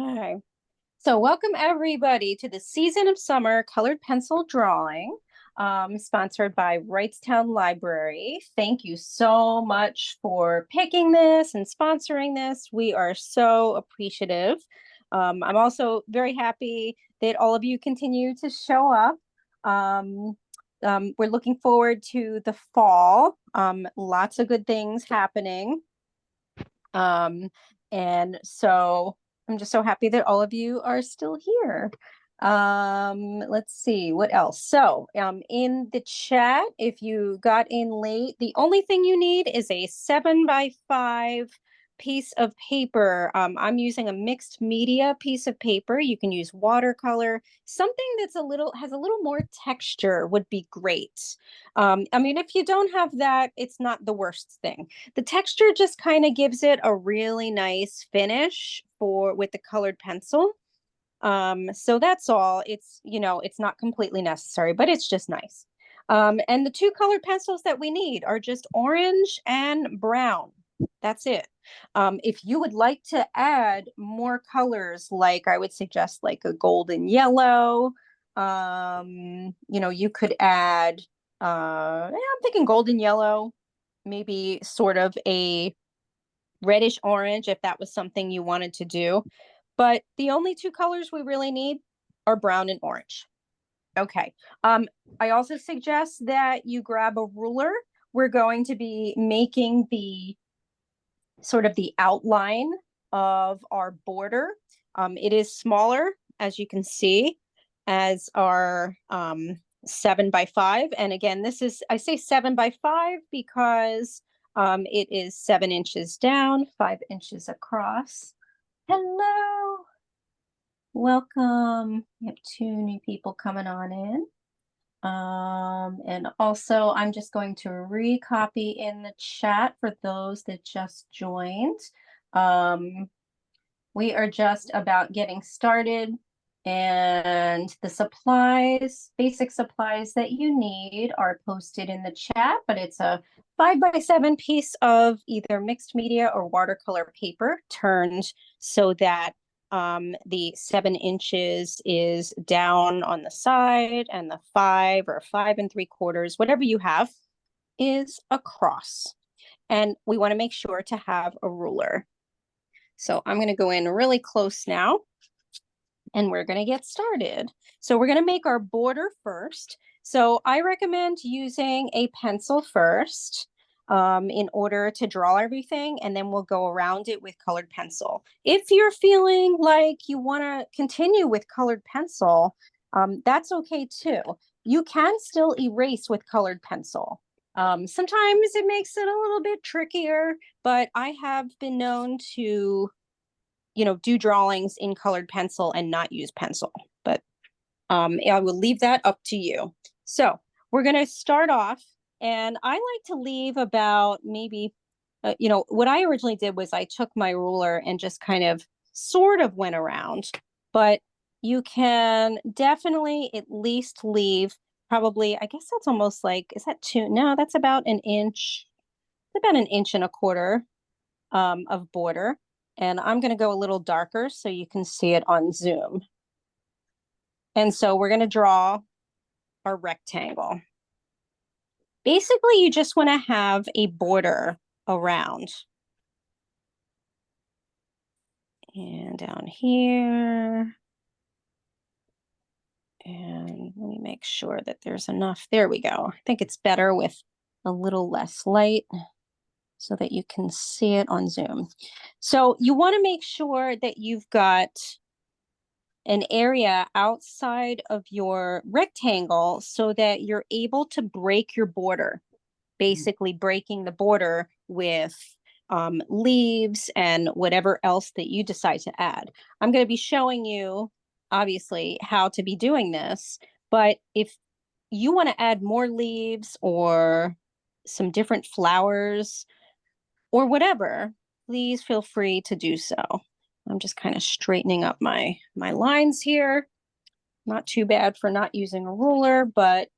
Hi. So welcome everybody to the season of summer colored pencil drawing, sponsored by Wrightstown Library. Thank you so much for picking this and sponsoring this. We are so appreciative. I'm also very happy that all of you continue to show up. Um, we're looking forward to the fall. Lots of good things happening. Um, and so I'm just so happy that all of you are still here. Let's see what else. So, in the chat, if you got in late, the only thing you need is a 7x5 piece of paper. I'm using a mixed media piece of paper. You can use watercolor. Something that's has a little more texture would be great. I mean, if you don't have that, it's not the worst thing. The texture just kind of gives it a really nice finish with the colored pencil. So that's all. It's not completely necessary, but it's just nice. And the two colored pencils that we need are just orange and brown. That's it. If you would like to add more colors, like I would suggest like a golden yellow, you could add, I'm thinking golden yellow, maybe sort of a reddish orange if that was something you wanted to do. But the only two colors we really need are brown and orange. Okay. I also suggest that you grab a ruler. We're going to be making the sort of the outline of our border. It is smaller, as you can see, as our 7x5. And again, I say 7x5 because it is 7 inches down, 5 inches across. Hello, welcome. We have two new people coming on in. And also I'm just going to recopy in the chat for those that just joined. We are just about getting started, and the basic supplies that you need are posted in the chat, but it's a 5x7 piece of either mixed media or watercolor paper turned so that the 7 inches is down on the side and the 5 or 5 3/4, whatever you have, is across. And we want to make sure to have a ruler. So I'm going to go in really close now and we're going to get started. So we're going to make our border first. So I recommend using a pencil first in order to draw everything, and then we'll go around it with colored pencil. If you're feeling like you want to continue with colored pencil, that's okay too. You can still erase with colored pencil. Sometimes it makes it a little bit trickier, but I have been known to do drawings in colored pencil and not use pencil, but I will leave that up to you. So we're going to start off, and I like to leave about maybe, what I originally did was I took my ruler and just kind of sort of went around, but you can definitely at least leave probably, I guess that's almost like, is that two? No, that's about an inch, about an inch and a quarter of border. And I'm going to go a little darker so you can see it on Zoom. And so we're going to draw our rectangle. Basically, you just want to have a border around. And down here. And let me make sure that there's enough. There we go. I think it's better with a little less light so that you can see it on Zoom. So you want to make sure that you've got an area outside of your rectangle so that you're able to break your border, basically breaking the border with leaves and whatever else that you decide to add. I'm going to be showing you, obviously, how to be doing this, but if you want to add more leaves or some different flowers or whatever, please feel free to do so. I'm just kind of straightening up my lines here. Not too bad for not using a ruler, but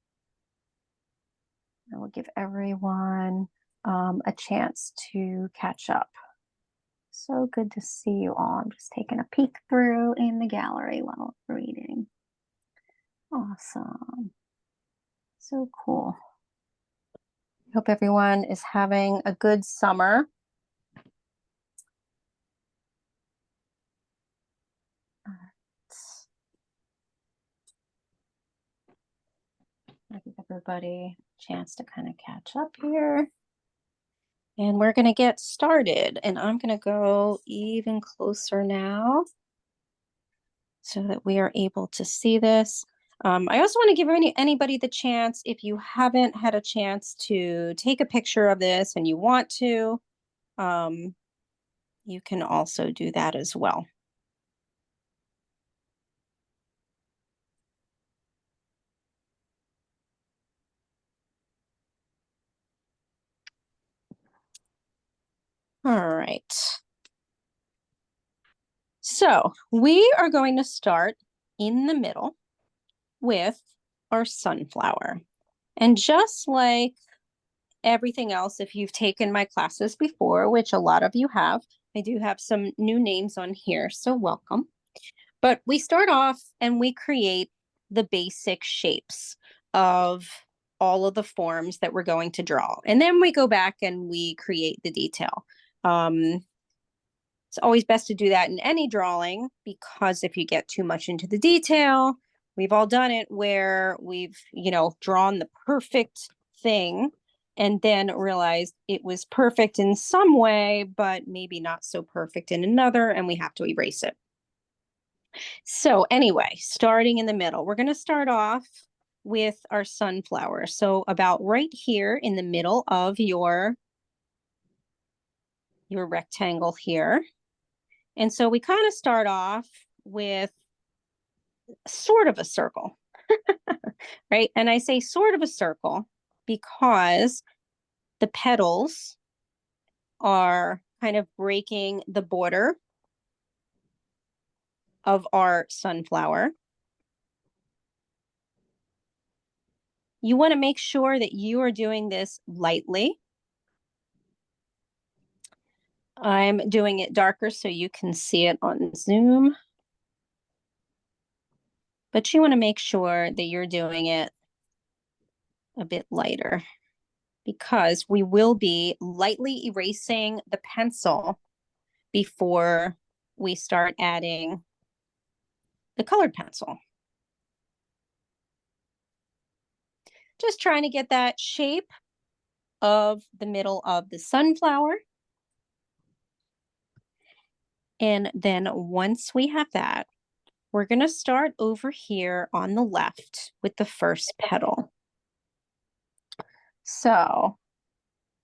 I will give everyone a chance to catch up. So good to see you all. I'm just taking a peek through in the gallery while reading. Awesome. So cool. Hope everyone is having a good summer. I'll give everybody a chance to kind of catch up here. And we're going to get started. And I'm going to go even closer now so that we are able to see this. I also want to give anybody the chance, if you haven't had a chance to take a picture of this and you want to, you can also do that as well. All right. So we are going to start in the middle with our sunflower. And just like everything else, if you've taken my classes before, which a lot of you have, I do have some new names on here, so welcome. But we start off and we create the basic shapes of all of the forms that we're going to draw. And then we go back and we create the detail. It's always best to do that in any drawing, because if you get too much into the detail, we've all done it where we've, drawn the perfect thing and then realized it was perfect in some way, but maybe not so perfect in another, and we have to erase it. So anyway, starting in the middle, we're going to start off with our sunflower. So about right here in the middle of your rectangle here. And so we kind of start off with sort of a circle, right? And I say sort of a circle because the petals are kind of breaking the border of our sunflower. You want to make sure that you are doing this lightly. I'm doing it darker so you can see it on Zoom. But you want to make sure that you're doing it a bit lighter, because we will be lightly erasing the pencil before we start adding the colored pencil. Just trying to get that shape of the middle of the sunflower. And then once we have that, we're going to start over here on the left with the first petal. So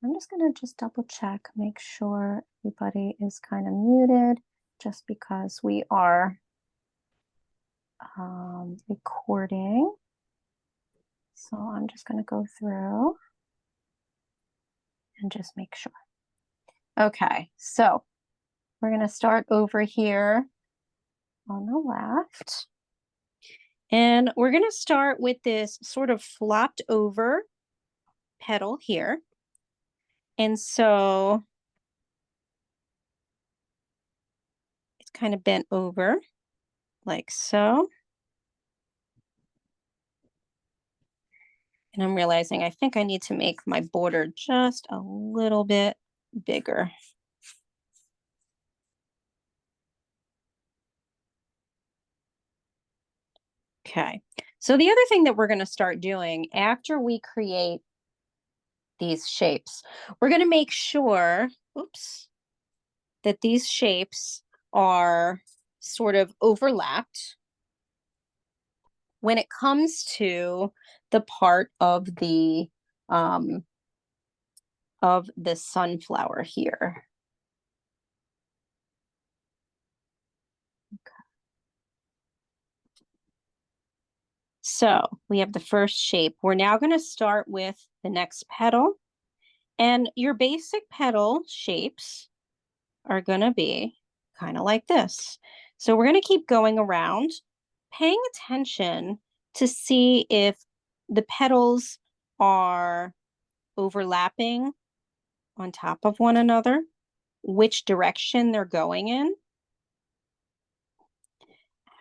I'm just going to double check, make sure everybody is kind of muted, just because we are recording. So I'm just going to go through and just make sure. Okay, so we're going to start over here on the left. And we're going to start with this sort of flopped over petal here. And so it's kind of bent over like so. And I'm realizing I think I need to make my border just a little bit bigger. Okay, so the other thing that we're going to start doing after we create these shapes, we're going to make sure, that these shapes are sort of overlapped when it comes to the part of the sunflower here. Okay. So we have the first shape. We're now going to start with the next petal, and your basic petal shapes are going to be kind of like this. So we're going to keep going around, paying attention to see if the petals are overlapping on top of one another. which direction they're going in,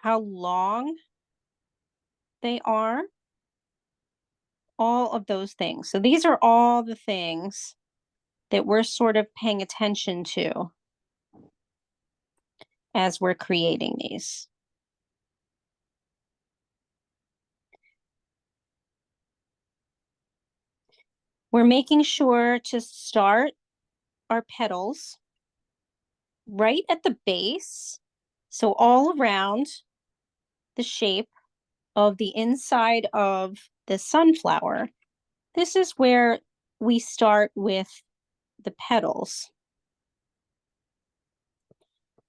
how long they are, all of those things. So these are all the things that we're sort of paying attention to as we're creating these. We're making sure to start our petals right at the base. So all around the shape of the inside of the sunflower, this is where we start with the petals.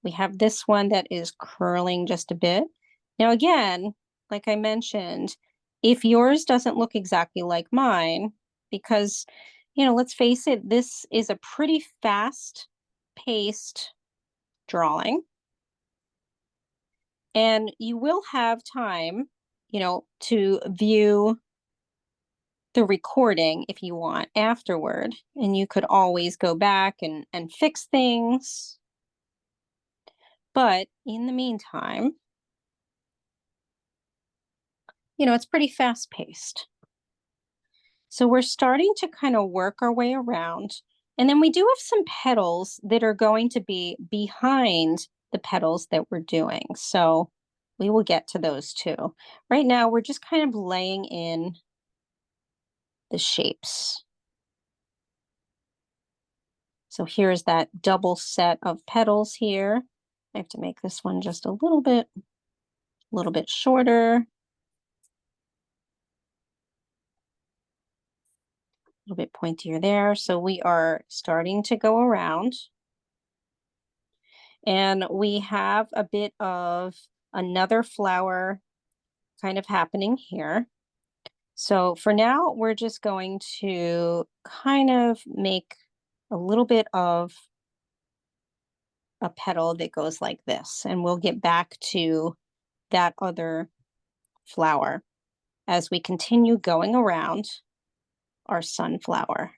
We have this one that is curling just a bit. Now, again, like I mentioned, if yours doesn't look exactly like mine, because, you know, let's face it, this is a pretty fast paced drawing. And you will have time, you know, to view the recording if you want afterward. And you could always go back and fix things. But in the meantime, you know, it's pretty fast paced. So we're starting to kind of work our way around. And then we do have some petals that are going to be behind the petals that we're doing. So we will get to those too. Right now, we're just kind of laying in the shapes. So here's that double set of petals here. I have to make this one just a little bit shorter. A little bit pointier there. So we are starting to go around. And we have a bit of another flower kind of happening here. So for now, we're just going to kind of make a little bit of a petal that goes like this. And we'll get back to that other flower as we continue going around our sunflower.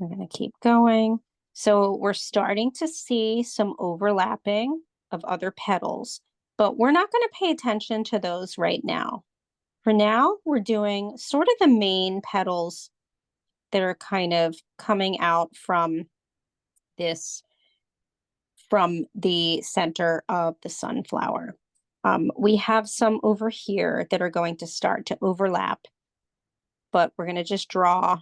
I'm going to keep going. So we're starting to see some overlapping of other petals, but we're not going to pay attention to those right now. For now, we're doing sort of the main petals that are kind of coming out from from the center of the sunflower. We have some over here that are going to start to overlap, but we're going to just draw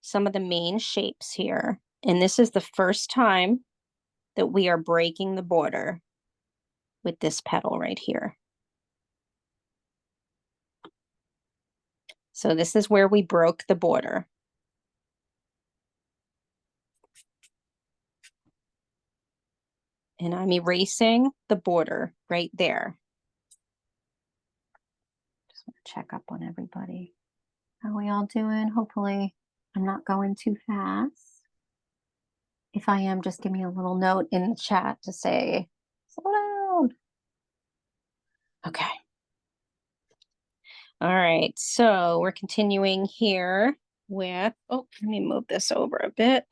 some of the main shapes here. And this is the first time that we are breaking the border with this petal right here. So this is where we broke the border. And I'm erasing the border right there. Just want to check up on everybody. How are we all doing? Hopefully I'm not going too fast. If I am, just give me a little note in the chat to say, slow down. Okay. All right, so we're continuing here with, oh, let me move this over a bit.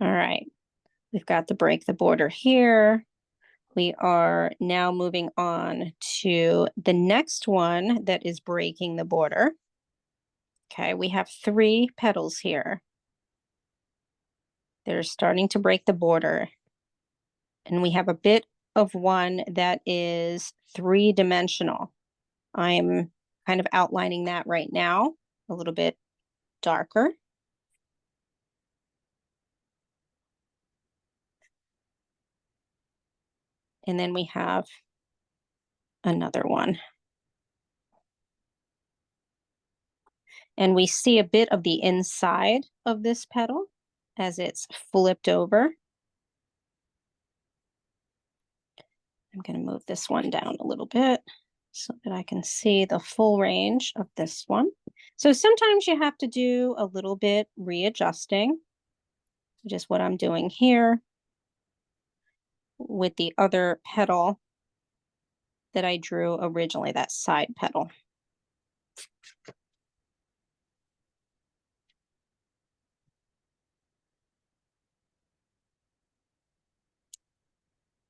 All right, we've got to break the border here. We are now moving on to the next one that is breaking the border. Okay, we have 3 petals here. They're starting to break the border. And we have a bit of one that is 3-dimensional. I'm kind of outlining that right now, a little bit darker. And then we have another one. And we see a bit of the inside of this petal as it's flipped over. I'm going to move this one down a little bit so that I can see the full range of this one. So sometimes you have to do a little bit readjusting. Just what I'm doing here with the other petal that I drew originally, that side petal.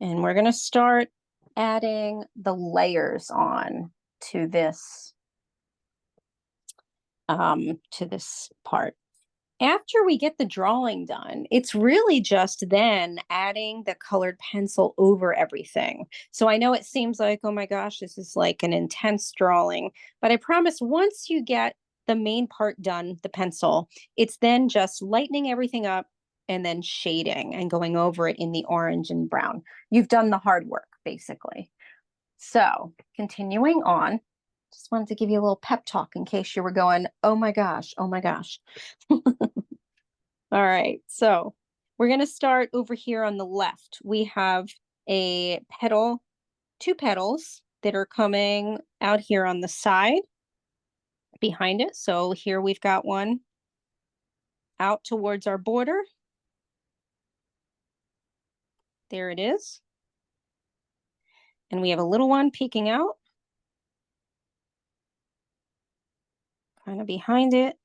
And we're going to start adding the layers on to this part. After we get the drawing done, it's really just then adding the colored pencil over everything. So I know it seems like, oh my gosh, this is like an intense drawing, but I promise once you get the main part done, the pencil, it's then just lightening everything up and then shading and going over it in the orange and brown. You've done the hard work, basically. So continuing on, just wanted to give you a little pep talk in case you were going, oh my gosh, oh my gosh. All right, so we're going to start over here on the left. We have a petal, two petals that are coming out here on the side behind it. So here we've got one out towards our border. There it is. And we have a little one peeking out, kind of behind it.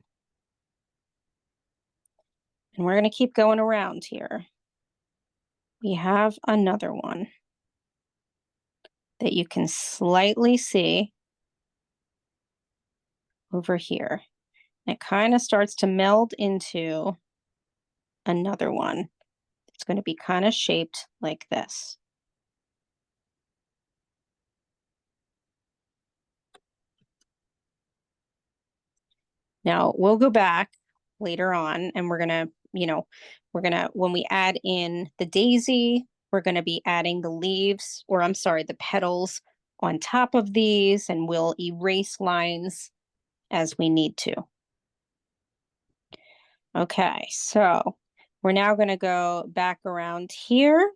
And we're going to keep going around here. We have another one that you can slightly see over here. It kind of starts to meld into another one. It's going to be kind of shaped like this. Now we'll go back later on and we're going to, when we add in the daisy, we're going to be adding the leaves, or I'm sorry, the petals on top of these, and we'll erase lines as we need to. Okay, so we're now going to go back around here.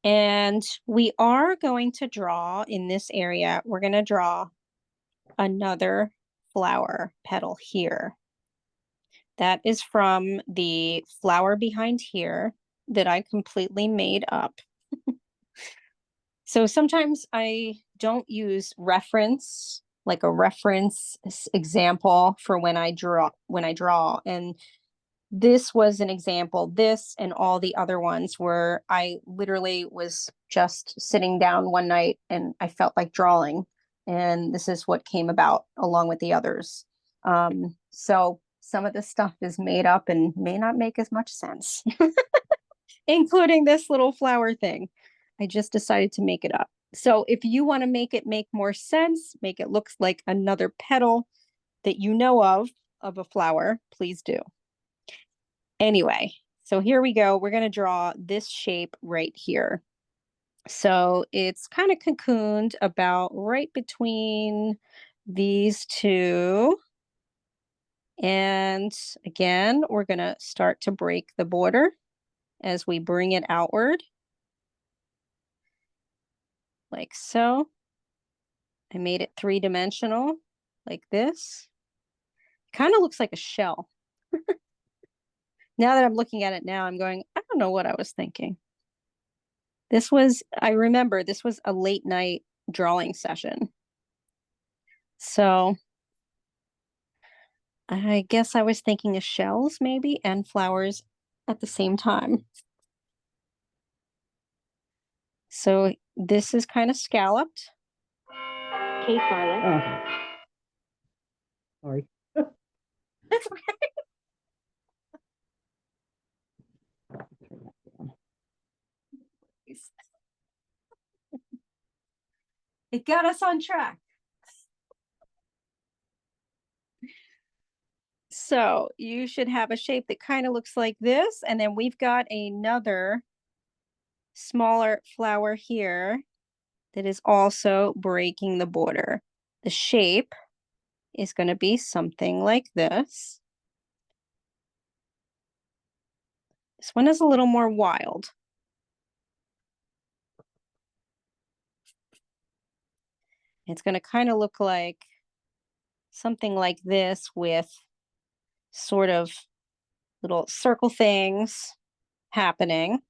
And we are going to draw in this area, we're going to draw another flower petal here. That is from the flower behind here that I completely made up. So sometimes I don't use reference, like a reference example for when I draw. And this was an example. This and all the other ones where I literally was just sitting down one night and I felt like drawing. And this is what came about along with the others. So some of this stuff is made up and may not make as much sense, including this little flower thing. I just decided to make it up. So if you want to make it make more sense, make it look like another petal that you know of a flower, please do. Anyway, so here we go. We're going to draw this shape right here. So it's kind of cocooned about right between these two. And again, we're going to start to break the border as we bring it outward. Like so. I made it three-dimensional like this. Kind of looks like a shell. Now that I'm looking at it now, I'm going, I don't know what I was thinking. I remember this was a late night drawing session. So I guess I was thinking of shells maybe and flowers at the same time. So this is kind of scalloped. Okay, Carla. Sorry. That's okay. It got us on track. So you should have a shape that kind of looks like this. And then we've got another smaller flower here that is also breaking the border. The shape is going to be something like this. This one is a little more wild. It's going to kind of look like something like this with sort of little circle things happening.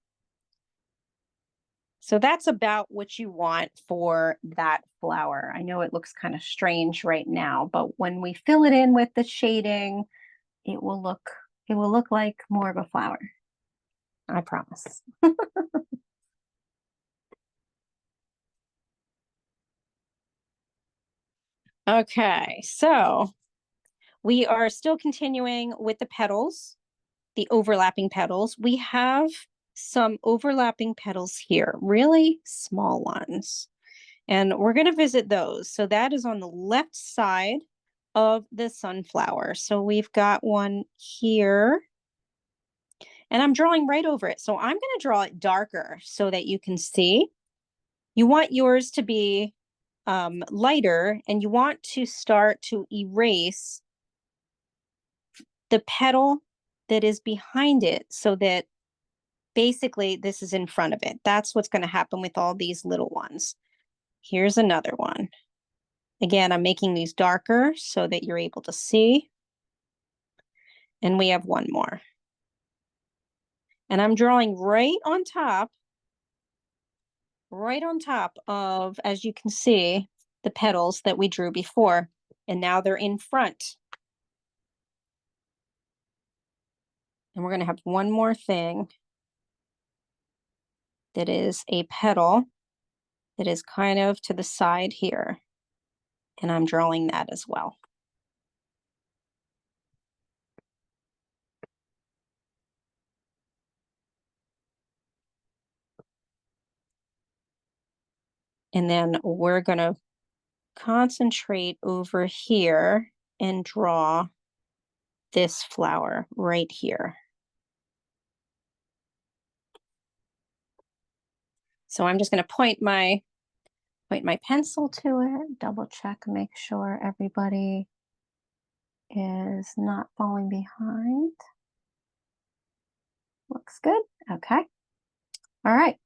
So that's about what you want for that flower. I know it looks kind of strange right now, but when we fill it in with the shading, it will look like more of a flower. I promise. Okay, so we are still continuing with the petals, the overlapping petals. We have some overlapping petals here, really small ones. And we're going to visit those. So that is on the left side of the sunflower. So we've got one here. And I'm drawing right over it. So I'm going to draw it darker so that you can see. You want yours to be lighter, and you want to start to erase the petal that is behind it so that basically this is in front of it. That's what's going to happen with all these little ones. Here's another one. Again, I'm making these darker so that you're able to see. And we have one more. And I'm drawing right on top of, as you can see, the petals that we drew before. And now they're in front. And we're going to have one more thing that is a petal that is kind of to the side here. And I'm drawing that as well. And then we're going to concentrate over here and draw this flower right here. So I'm just going to point my pencil to it, double check, make sure everybody is not falling behind. Looks good. Okay. All right.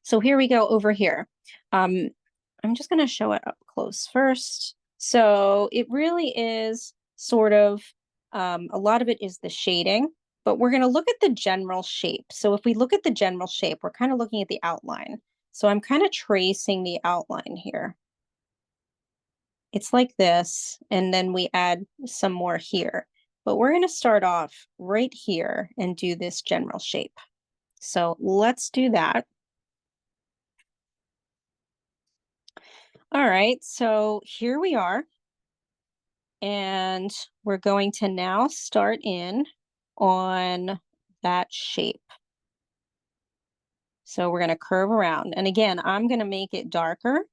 So here we go over here. I'm just going to show it up close first. So it really is sort of, a lot of it is the shading, but we're going to look at the general shape. So if we look at the general shape, we're kind of looking at the outline. So I'm kind of tracing the outline here. It's like this, and then we add some more here. But we're going to start off right here and do this general shape. So let's do that. All right, so here we are. And we're going to now start in on that shape. So we're going to curve around. And again, I'm going to make it darker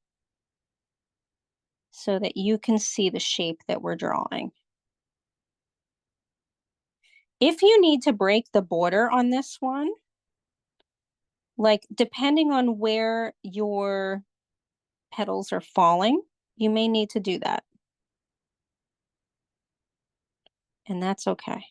so that you can see the shape that we're drawing. If you need to break the border on this one, like depending on where your petals are falling, you may need to do that. And that's okay.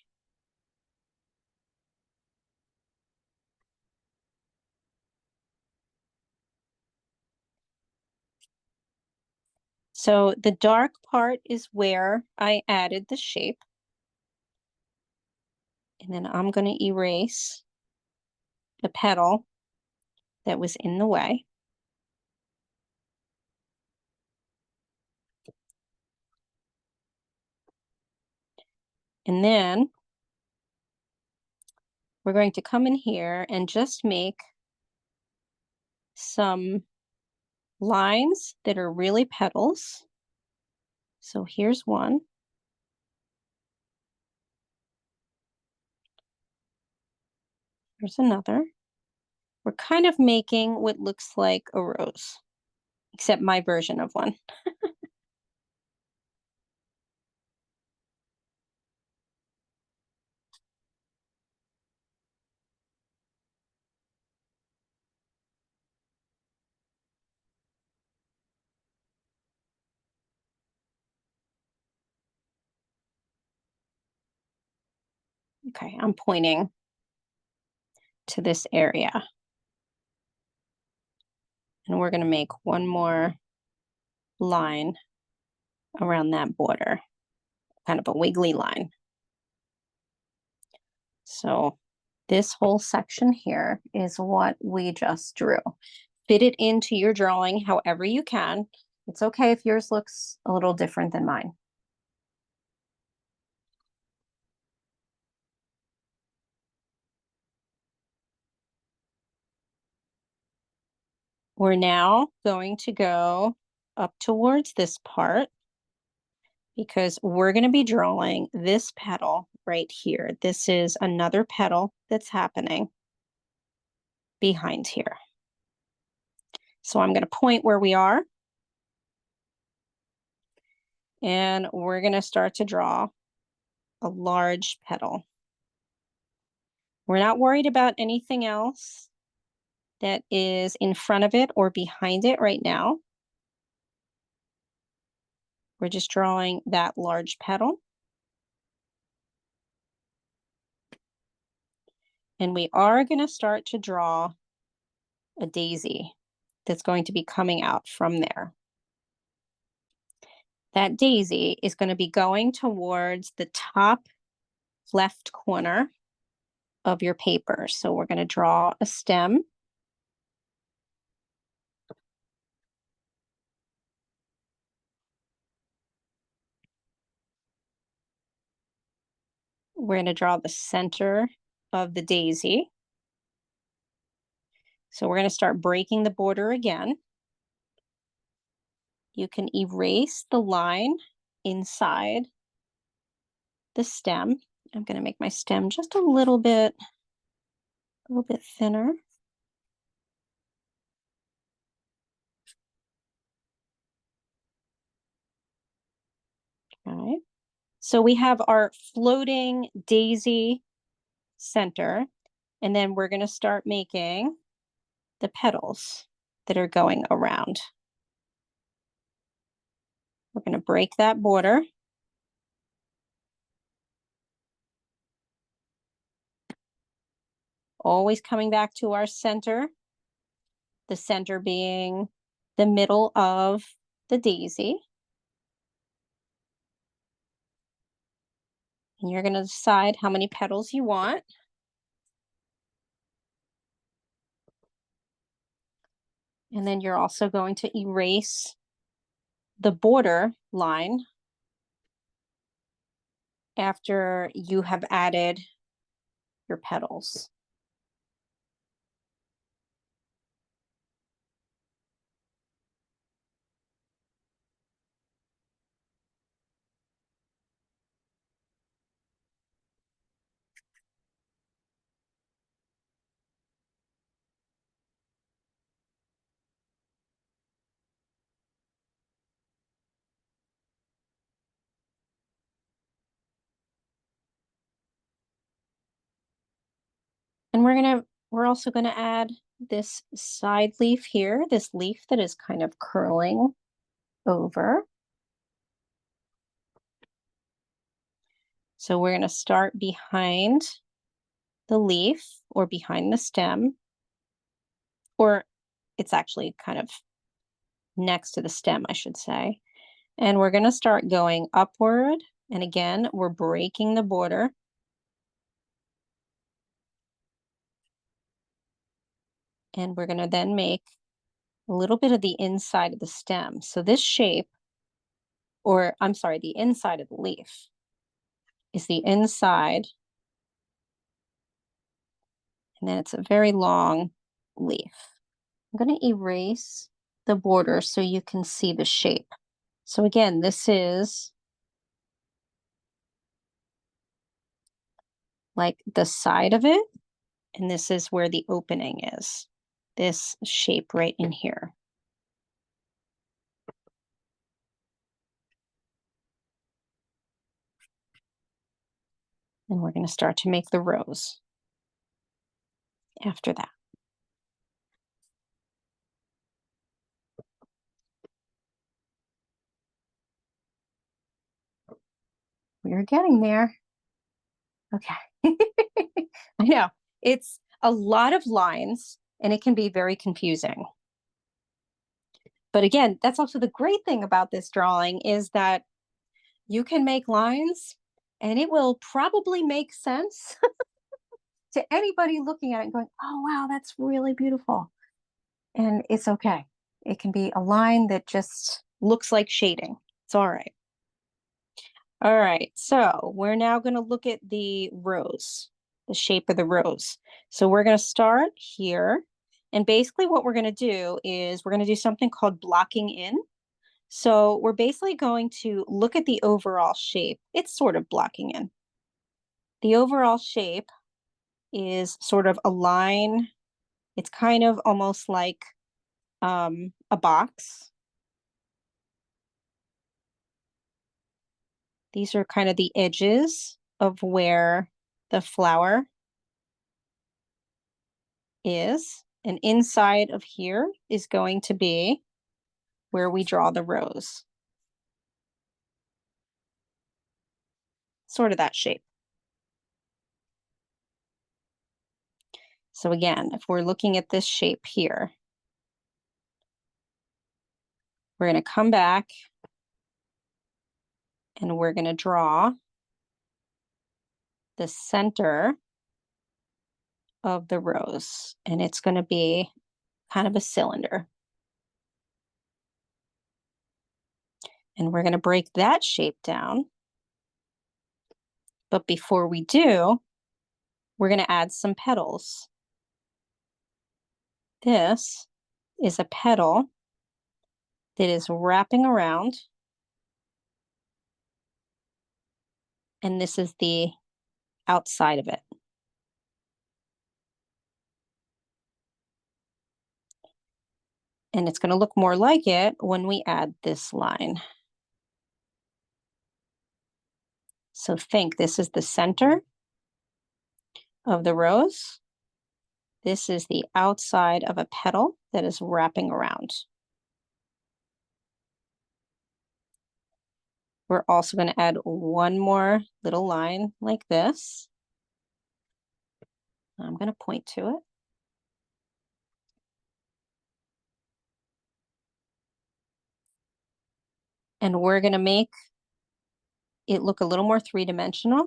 So the dark part is where I added the shape. And then I'm going to erase the petal that was in the way. And then we're going to come in here and just make some lines that are really petals. So here's one. Here's another. We're kind of making what looks like a rose, except my version of one. Okay, I'm pointing to this area. And we're going to make one more line around that border, kind of a wiggly line. So this whole section here is what we just drew. Fit it into your drawing however you can. It's okay if yours looks a little different than mine. We're now going to go up towards this part because we're going to be drawing this petal right here. This is another petal that's happening behind here. So I'm going to point where we are, and we're going to start to draw a large petal. We're not worried about anything else that is in front of it or behind it right now. We're just drawing that large petal. And we are going to start to draw a daisy that's going to be coming out from there. That daisy is going to be going towards the top left corner of your paper. So we're going to draw a stem. We're going to draw the center of the daisy. So we're going to start breaking the border again. You can erase the line inside the stem. I'm going to make my stem just a little bit thinner. Okay. So we have our floating daisy center, and then we're going to start making the petals that are going around. We're going to break that border. Always coming back to our center, the center being the middle of the daisy. And you're going to decide how many petals you want. And then you're also going to erase the border line after you have added your petals. And we're also going to add this side leaf here, this leaf that is kind of curling over. So we're going to start behind the leaf or behind the stem, or it's actually kind of next to the stem, I should say. And we're going to start going upward. And again, we're breaking the border. And we're going to then make a little bit of the inside of the stem. So this shape, or I'm sorry, the inside of the leaf is the inside. And then it's a very long leaf. I'm going to erase the border so you can see the shape. So again, this is like the side of it, and this is where the opening is. This shape right in here. And we're going to start to make the rows after that. We're getting there. Okay. I know it's a lot of lines and it can be very confusing. But again, that's also the great thing about this drawing is that you can make lines and it will probably make sense to anybody looking at it and going, oh, wow, that's really beautiful. And it's okay. It can be a line that just looks like shading. It's all right. All right, so we're now going to look at the rose, the shape of the rose. So we're going to start here. And basically what we're going to do is we're going to do something called blocking in. So we're basically going to look at the overall shape. It's sort of blocking in. The overall shape is sort of a line. It's kind of almost like a box. These are kind of the edges of where the flower is. And inside of here is going to be where we draw the rose. Sort of that shape. So again, if we're looking at this shape here, we're going to come back and we're going to draw the center of the rose. And it's going to be kind of a cylinder. And we're going to break that shape down. But before we do, we're going to add some petals. This is a petal that is wrapping around. And this is the outside of it. And it's going to look more like it when we add this line. So think this is the center of the rose. This is the outside of a petal that is wrapping around. We're also going to add one more little line like this. I'm going to point to it. And we're going to make it look a little more three-dimensional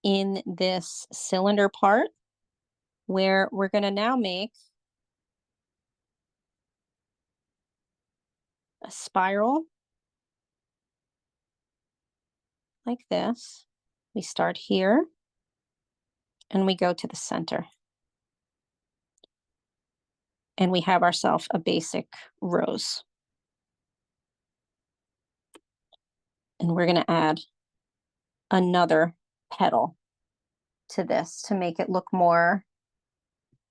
in this cylinder part, where we're going to now make a spiral like this. We start here and we go to the center. And we have ourselves a basic rose. And we're going to add another petal to this to make it look more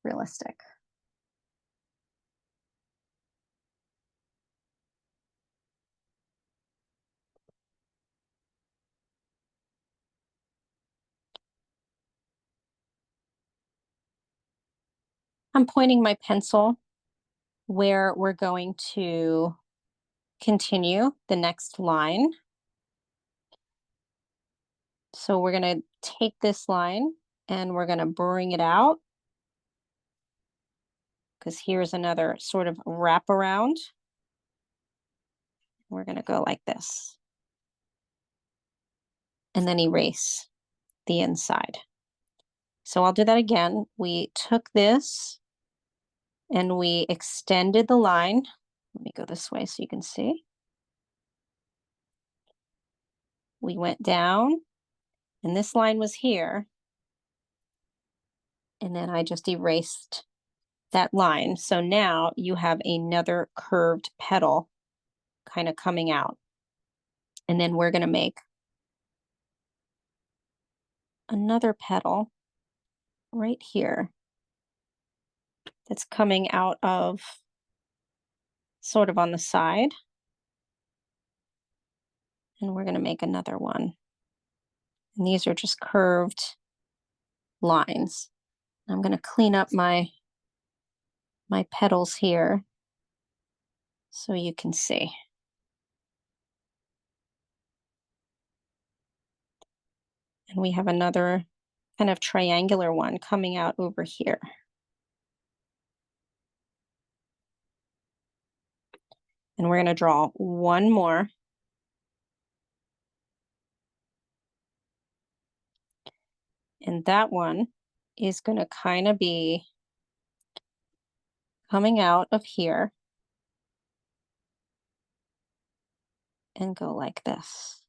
realistic. I'm pointing my pencil where we're going to continue the next line. So we're going to take this line and we're going to bring it out, because here's another sort of wraparound. We're going to go like this. And then erase the inside. So I'll do that again. We took this and we extended the line. Let me go this way so you can see. We went down and this line was here. And then I just erased that line. So now you have another curved petal kind of coming out. And then we're going to make another petal right here that's coming out of sort of on the side. And we're going to make another one. And these are just curved lines. I'm going to clean up my petals here so you can see. And we have another kind of triangular one coming out over here. And we're going to draw one more. And that one is going to kind of be coming out of here and go like this.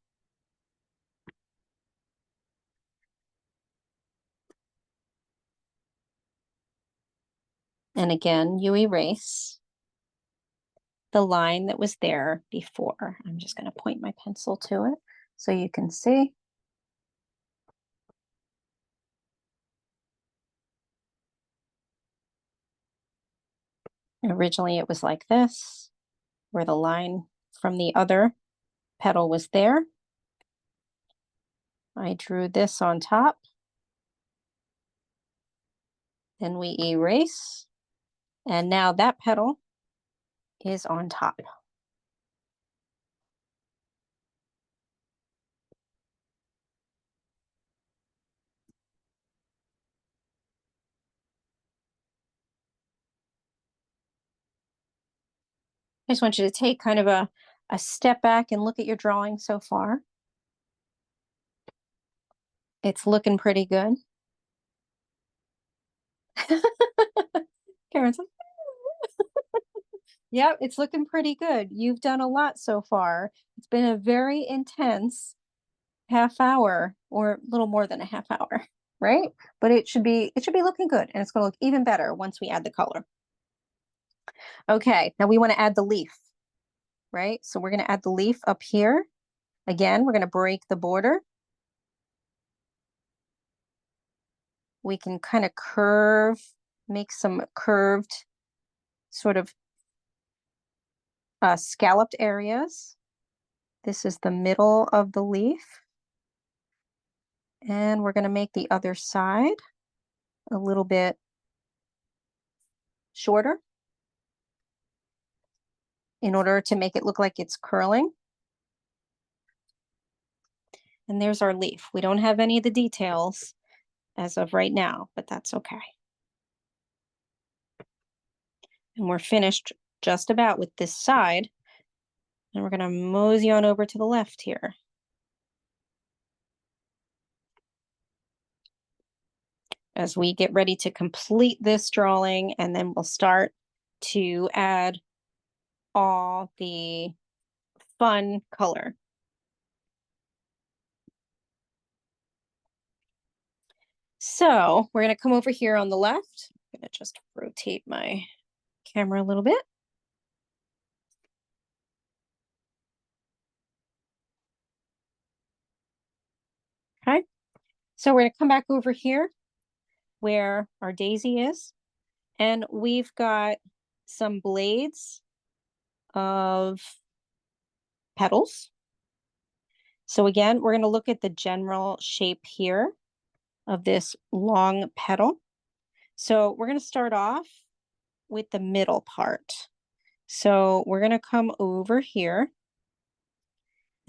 And again, you erase the line that was there before. I'm just going to point my pencil to it so you can see. Originally, it was like this, where the line from the other petal was there. I drew this on top. Then we erase. And now that petal is on top. I just want you to take kind of a step back and look at your drawing so far. It's looking pretty good. Karen's like, yeah, it's looking pretty good. You've done a lot so far. It's been a very intense half hour, or a little more than a half hour, right? But it should be looking good, and it's going to look even better once we add the color. Okay, now we want to add the leaf, right? So we're going to add the leaf up here. Again, we're going to break the border. We can kind of curve, make some curved sort of scalloped areas. This is the middle of the leaf. And we're going to make the other side a little bit shorter in order to make it look like it's curling. And there's our leaf. We don't have any of the details as of right now, but that's okay. And we're finished just about with this side. And we're going to mosey on over to the left here. As we get ready to complete this drawing, and then we'll start to add all the fun color. So we're going to come over here on the left. I'm going to just rotate my camera a little bit. Okay, so we're going to come back over here where our daisy is, and we've got some blades of petals. So again, we're going to look at the general shape here of this long petal. So we're going to start off with the middle part. So we're going to come over here.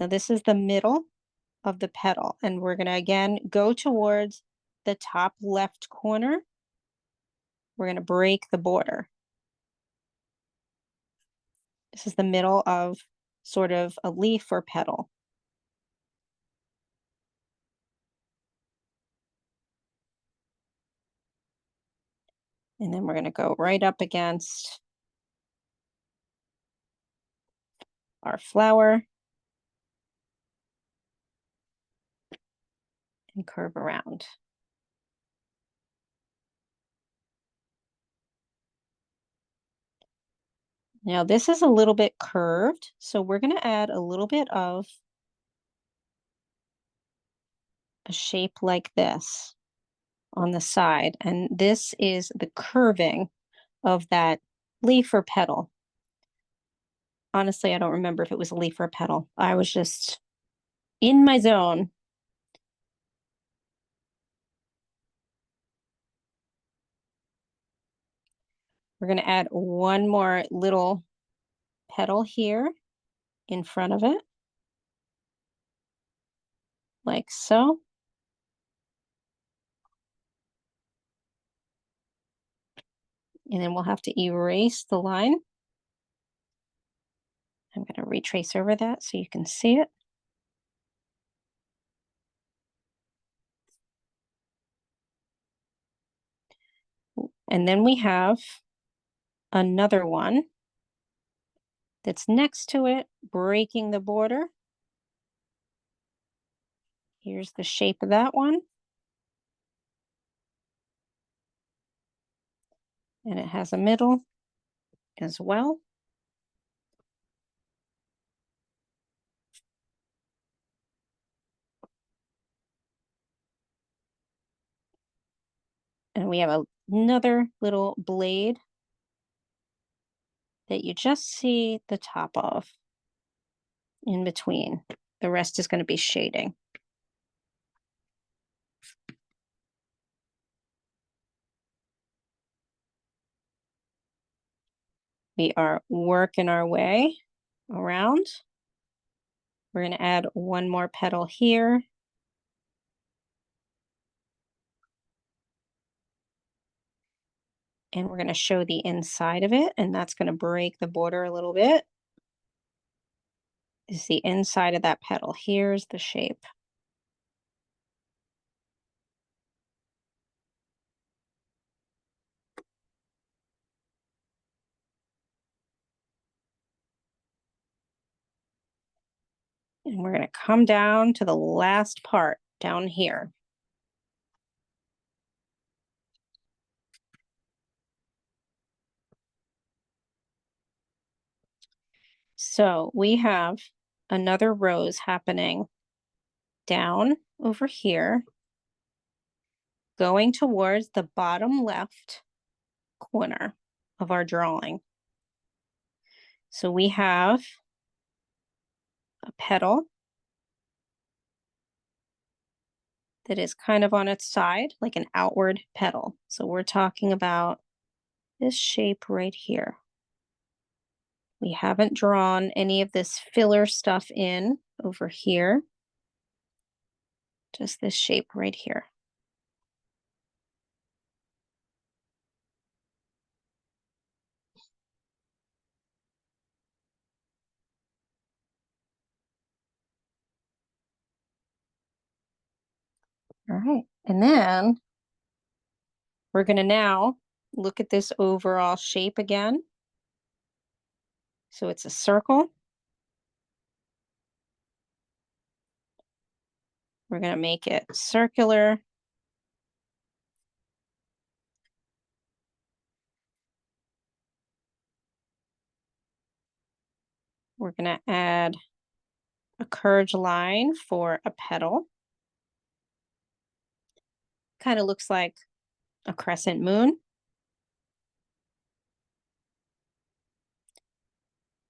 Now this is the middle of the petal, and we're going to again go towards the top left corner. We're going to break the border. This is the middle of sort of a leaf or petal. And then we're going to go right up against our flower and curve around. Now this is a little bit curved, so we're going to add a little bit of a shape like this on the side. And this is the curving of that leaf or petal. Honestly, I don't remember if it was a leaf or a petal. I was just in my zone. We're going to add one more little petal here in front of it, like so. And then we'll have to erase the line. I'm going to retrace over that so you can see it. And then we have another one that's next to it, breaking the border. Here's the shape of that one. And it has a middle as well. And we have another little blade that you just see the top of in between. The rest is going to be shading. We are working our way around. We're going to add one more petal here. And we're going to show the inside of it, and that's going to break the border a little bit. Is the inside of that petal. Here's the shape. And we're going to come down to the last part down here. So we have another rose happening down over here, going towards the bottom left corner of our drawing. So we have a petal that is kind of on its side, like an outward petal. So we're talking about this shape right here. We haven't drawn any of this filler stuff in over here. Just this shape right here. All right, and then we're going to now look at this overall shape again. So it's a circle. We're going to make it circular. We're going to add a curved line for a petal. Kind of looks like a crescent moon.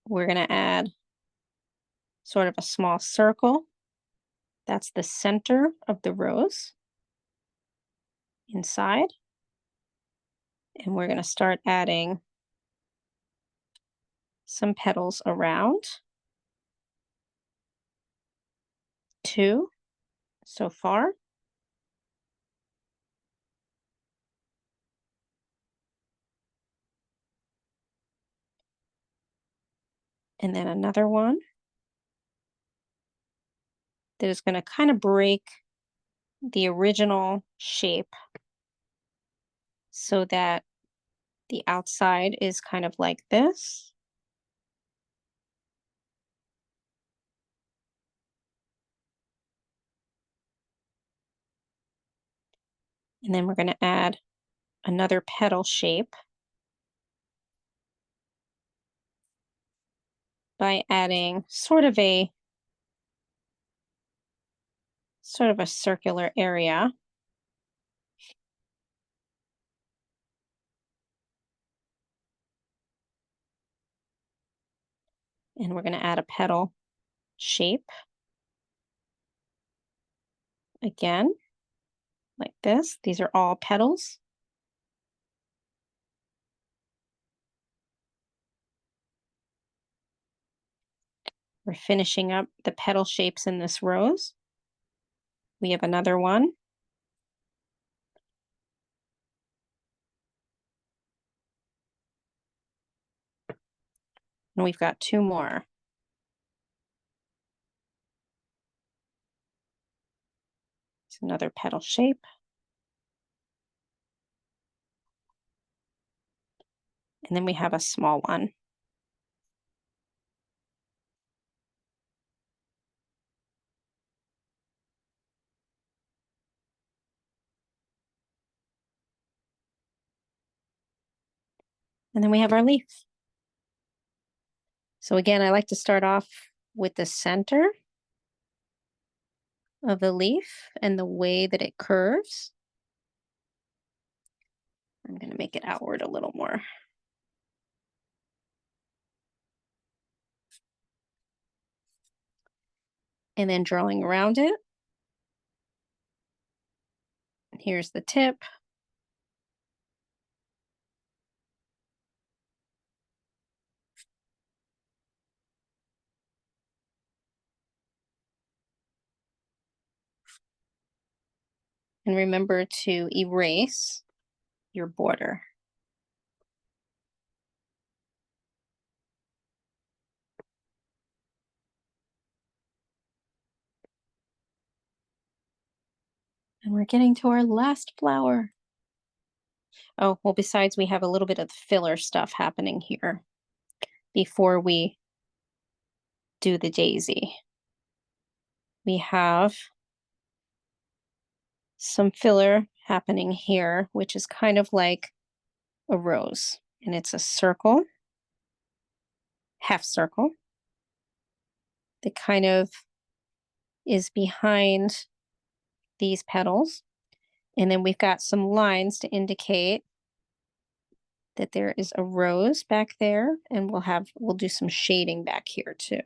We're going to add sort of a small circle. That's the center of the rose inside. And we're going to start adding some petals around. 2 so far. And then another one that is going to kind of break the original shape so that the outside is kind of like this. And then we're going to add another petal shape by adding sort of a circular area. And we're going to add a petal shape again, like this. These are all petals. We're finishing up the petal shapes in this rose. We have another one. And we've got 2 more. It's another petal shape. And then we have a small one. And then we have our leaf. So again, I like to start off with the center of the leaf and the way that it curves. I'm going to make it outward a little more. And then drawing around it. Here's the tip. And remember to erase your border. And we're getting to our last flower. Oh, well, besides we have a little bit of filler stuff happening here before we do the daisy. We have some filler happening here, which is kind of like a rose. And it's a circle, half circle, that kind of is behind these petals. And then we've got some lines to indicate that there is a rose back there, and we'll do some shading back here too.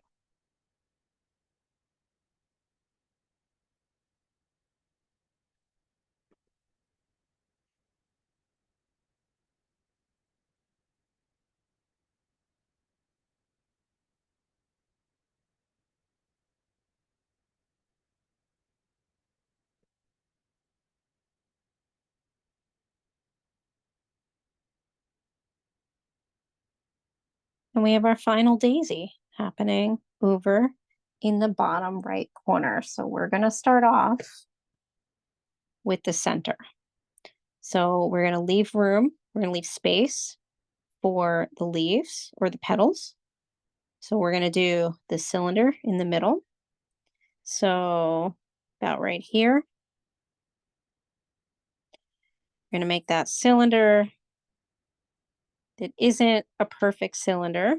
And we have our final daisy happening over in the bottom right corner. So we're going to start off with the center. So we're going to leave room, we're going to leave space for the leaves or the petals. So we're going to do the cylinder in the middle. So about right here. We're going to make that cylinder that isn't a perfect cylinder.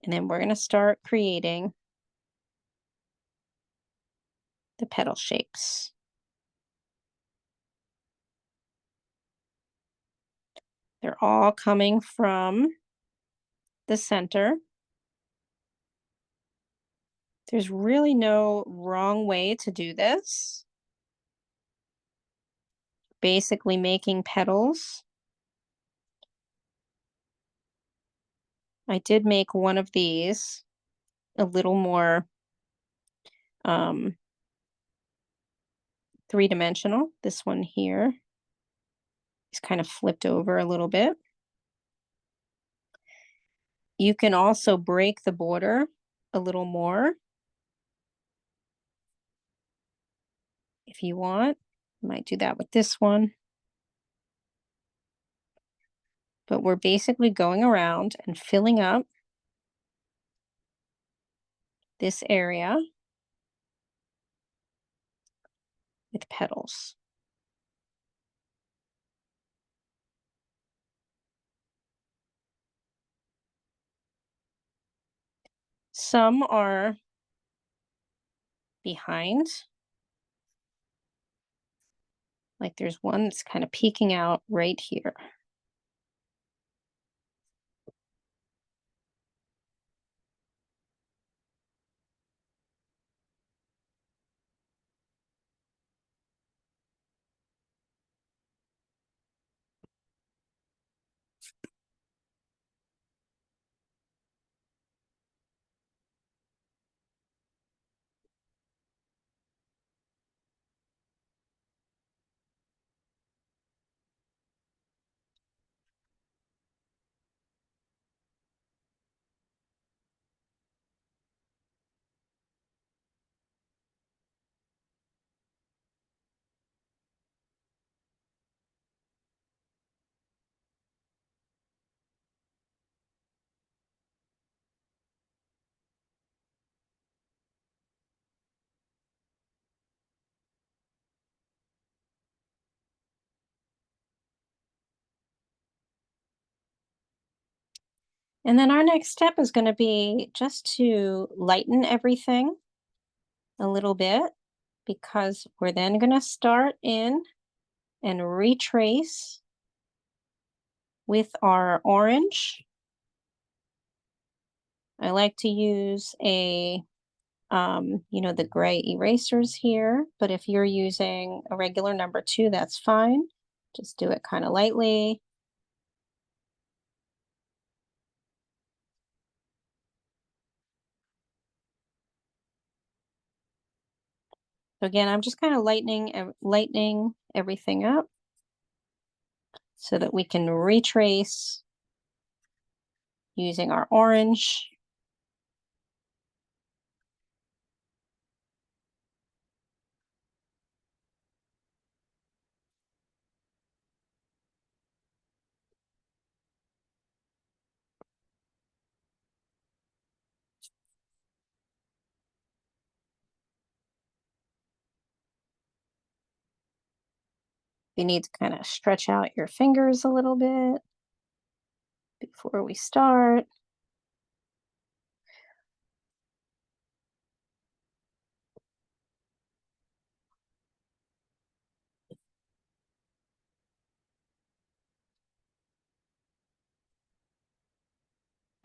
And then we're going to start creating the petal shapes. They're all coming from the center. There's really no wrong way to do this. Basically making petals. I did make one of these a little more three-dimensional. This one here is kind of flipped over a little bit. You can also break the border a little more if you want. Might do that with this one. But we're basically going around and filling up this area with petals. Some are behind. Like there's one that's kind of peeking out right here. And then our next step is going to be just to lighten everything a little bit, because we're then going to start in and retrace with our orange. I like to use the gray erasers here, but if you're using a regular number 2, that's fine. Just do it kind of lightly. So again, I'm just kind of lightening everything up so that we can retrace using our orange. You need to kind of stretch out your fingers a little bit before we start.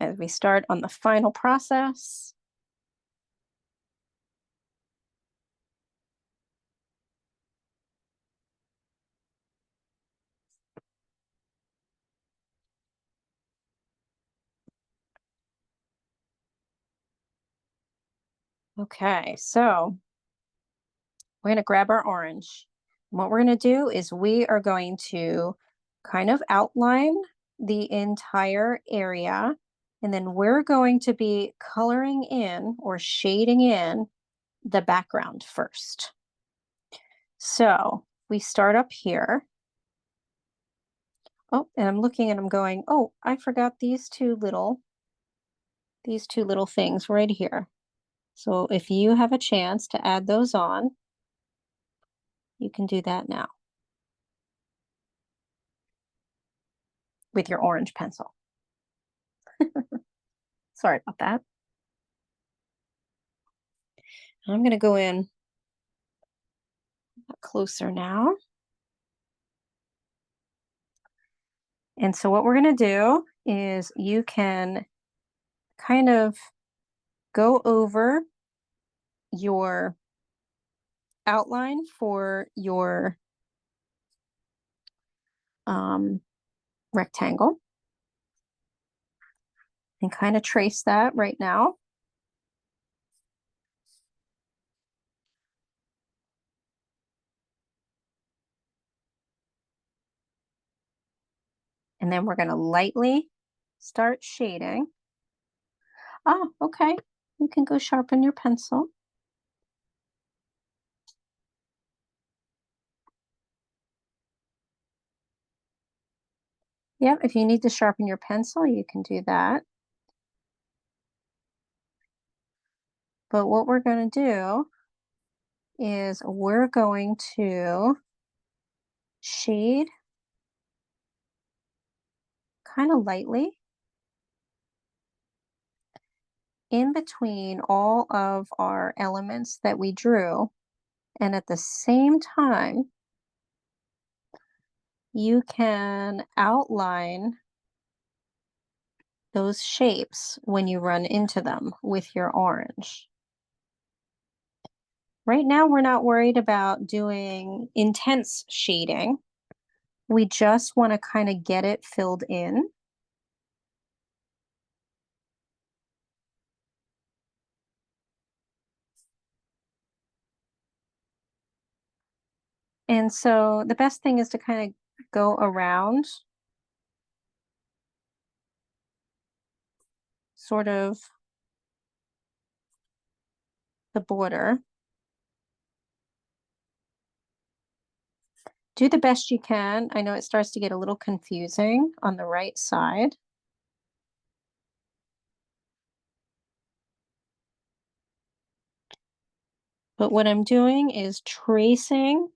As we start on the final process. Okay, so we're going to grab our orange. What we're going to do is we are going to kind of outline the entire area, and then we're going to be coloring in or shading in the background first. So we start up here. Oh, and I'm looking and I'm going, oh, I forgot these two little things right here. So if you have a chance to add those on, you can do that now with your orange pencil. Sorry about that. I'm going to go in closer now. And so what we're going to do is you can kind of go over your outline for your rectangle and kind of trace that right now. And then we're going to lightly start shading. Oh, okay. You can go sharpen your pencil. Yep, if you need to sharpen your pencil, you can do that. But what we're going to do is we're going to shade kind of lightly in between all of our elements that we drew. And at the same time, you can outline those shapes when you run into them with your orange. Right now, we're not worried about doing intense shading. We just want to kind of get it filled in. And so the best thing is to kind of go around sort of the border. Do the best you can. I know it starts to get a little confusing on the right side. But what I'm doing is tracing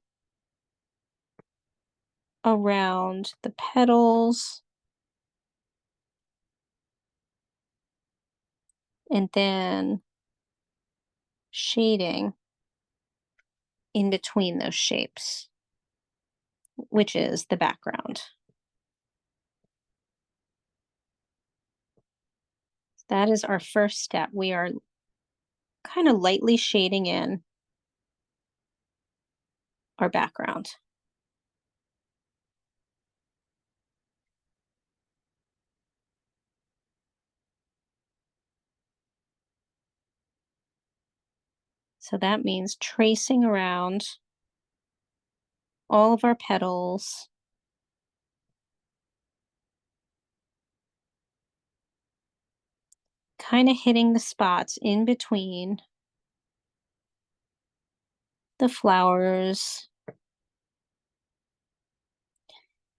around the petals and then shading in between those shapes, which is the background. That is our first step. We are kind of lightly shading in our background. So that means tracing around all of our petals. Kind of hitting the spots in between the flowers.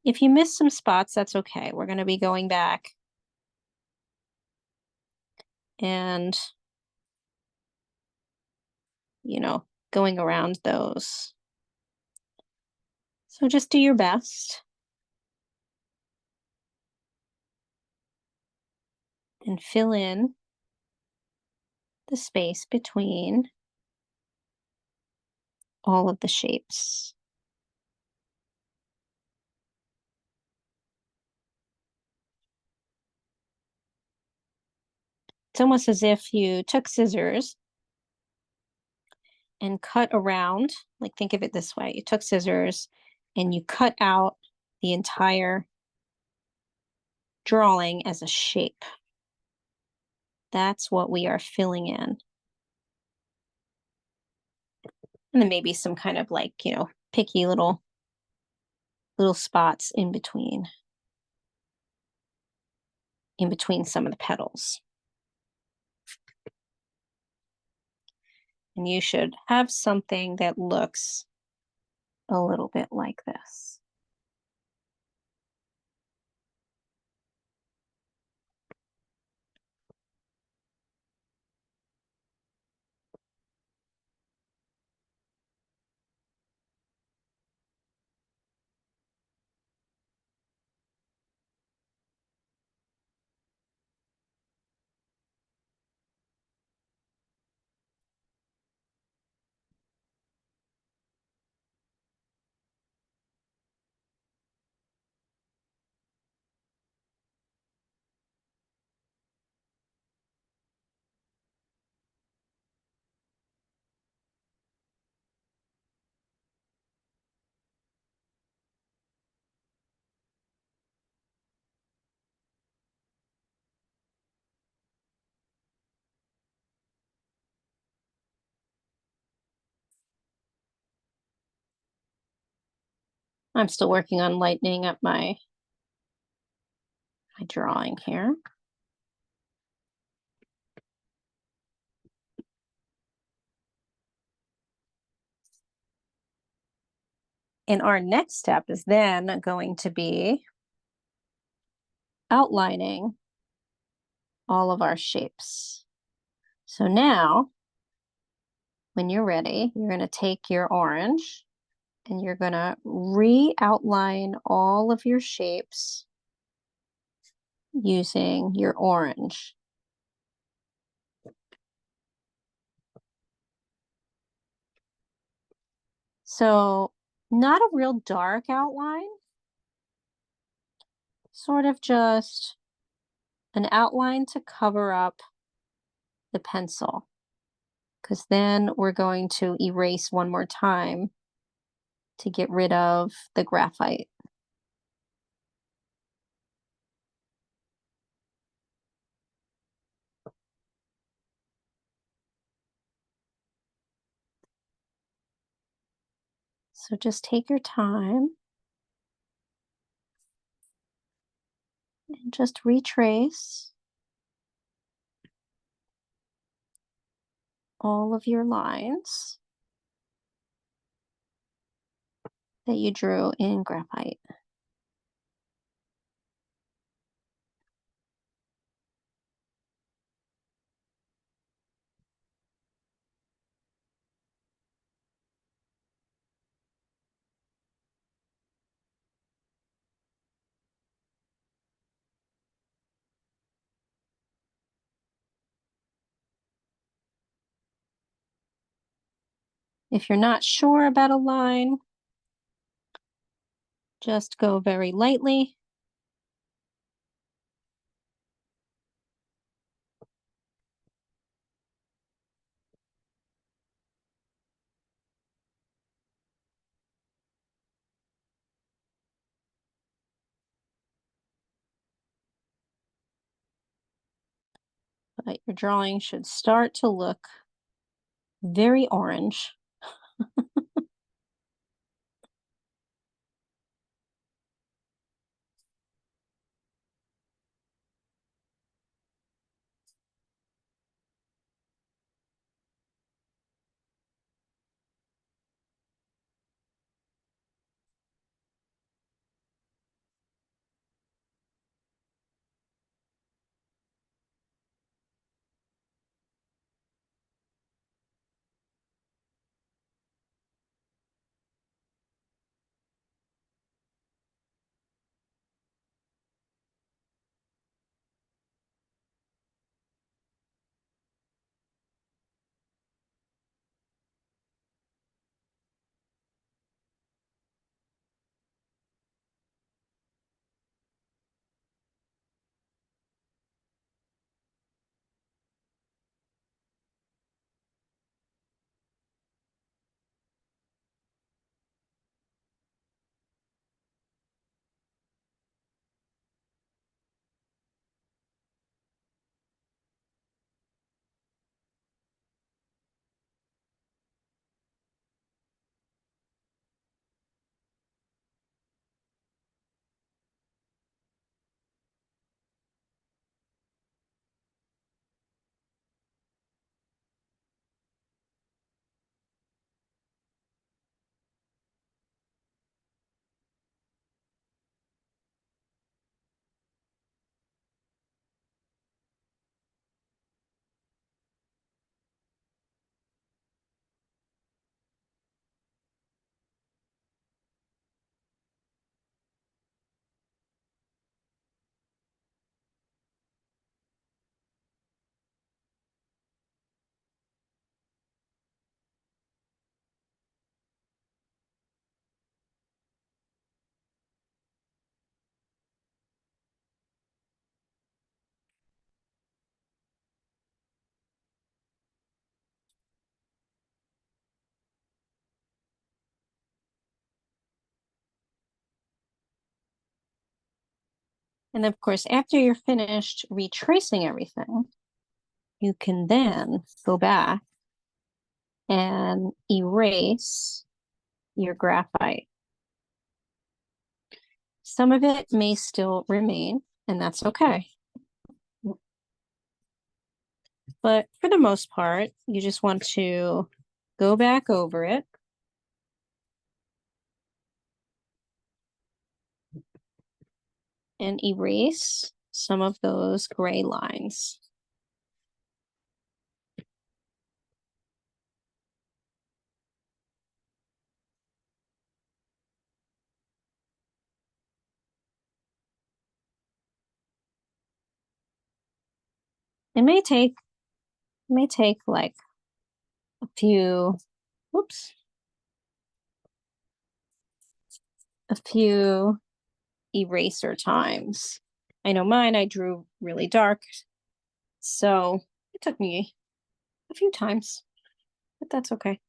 If you miss some spots, that's okay. We're going to be going back and, going around those. So just do your best and fill in the space between all of the shapes. It's almost as if you took scissors and cut around, like think of it this way. You took scissors and you cut out the entire drawing as a shape. That's what we are filling in. And then maybe some kind of like, picky little spots in between some of the petals. And you should have something that looks a little bit like this. I'm still working on lightening up my drawing here. And our next step is then going to be outlining all of our shapes. So now, when you're ready, you're going to take your orange and you're going to re-outline all of your shapes using your orange. So not a real dark outline, sort of just an outline to cover up the pencil, because then we're going to erase one more time to get rid of the graphite. So just take your time and just retrace all of your lines that you drew in graphite. If you're not sure about a line, just go very lightly. But your drawing should start to look very orange. And of course, after you're finished retracing everything, you can then go back and erase your graphite. Some of it may still remain, and that's okay. But for the most part, you just want to go back over it. And erase some of those gray lines. It may take like a few, whoops, a few eraser times. I know mine, I drew really dark, so it took me a few times, but that's okay.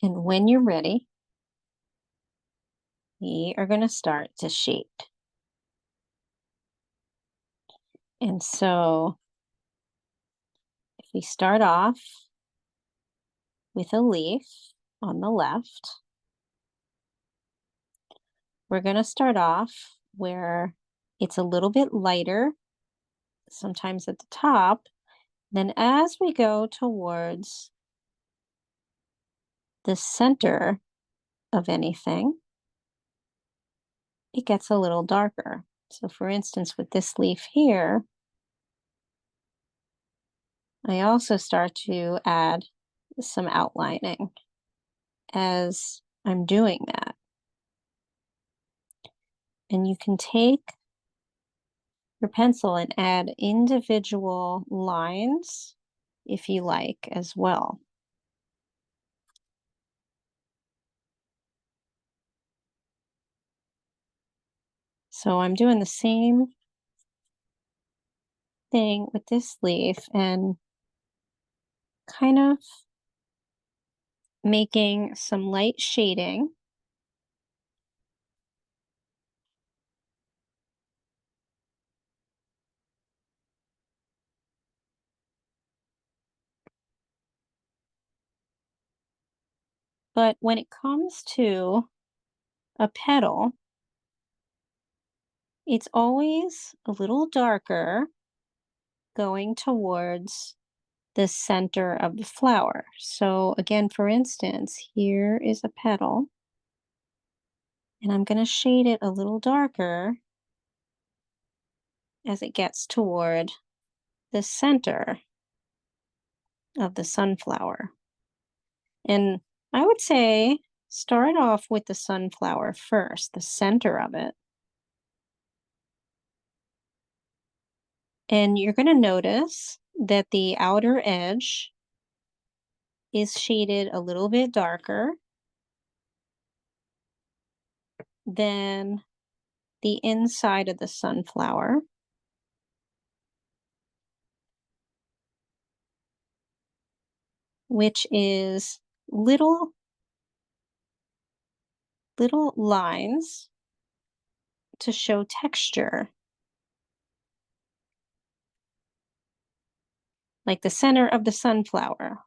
And when you're ready, we are going to start to shade. And so if we start off with a leaf on the left, we're going to start off where it's a little bit lighter, sometimes at the top. Then as we go towards the center of anything, it gets a little darker. So for instance, with this leaf here, I also start to add some outlining as I'm doing that. And you can take your pencil and add individual lines if you like as well. So I'm doing the same thing with this leaf and kind of making some light shading. But when it comes to a petal, it's always a little darker going towards the center of the flower. So again, for instance, here is a petal, and I'm going to shade it a little darker as it gets toward the center of the sunflower. And I would say start off with the sunflower first, the center of it. And you're going to notice that the outer edge is shaded a little bit darker than the inside of the sunflower. Which is little lines to show texture. Like the center of the sunflower.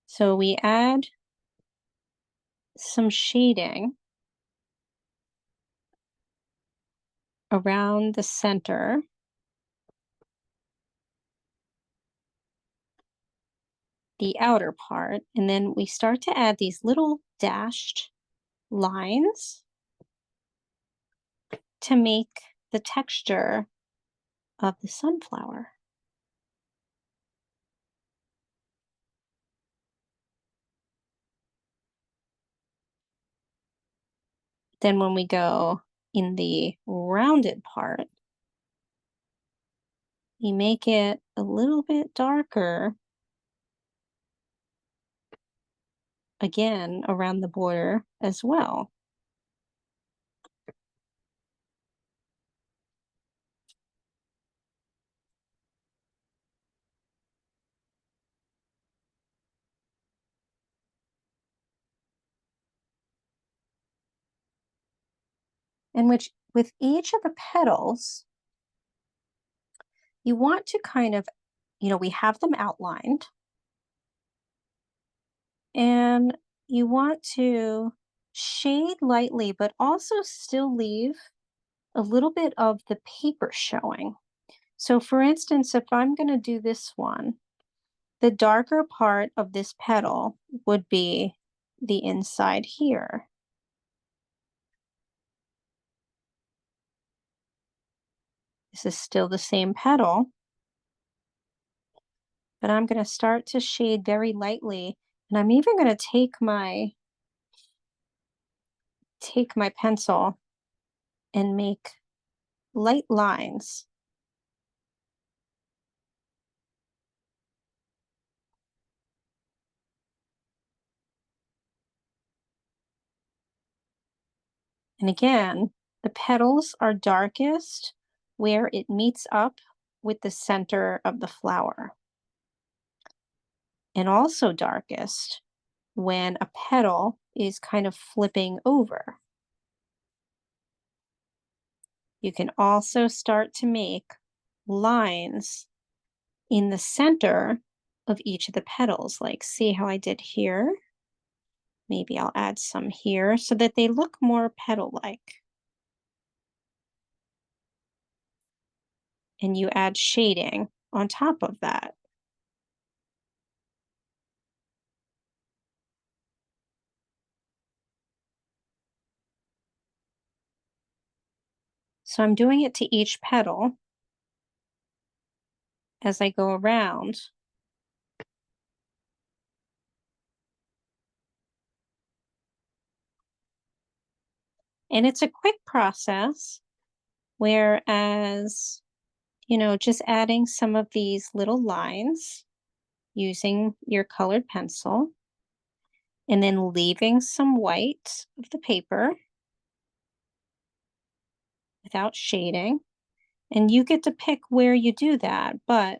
So we add some shading around the center. The outer part, and then we start to add these little dashed lines to make the texture of the sunflower. Then when we go in the rounded part, we make it a little bit darker, again, around the border as well. And with each of the petals, you want to kind of, we have them outlined, and you want to shade lightly, but also still leave a little bit of the paper showing. So for instance, if I'm going to do this one, the darker part of this petal would be the inside here. This is still the same petal, but I'm going to start to shade very lightly, and I'm even going to take my pencil and make light lines. And again, the petals are darkest where it meets up with the center of the flower. and also darkest when a petal is kind of flipping over. You can also start to make lines in the center of each of the petals, like see how I did here? Maybe I'll add some here so that they look more petal-like. And you add shading on top of that. So I'm doing it to each petal as I go around. And it's a quick process, whereas, just adding some of these little lines using your colored pencil and then leaving some white of the paper without shading. And you get to pick where you do that, but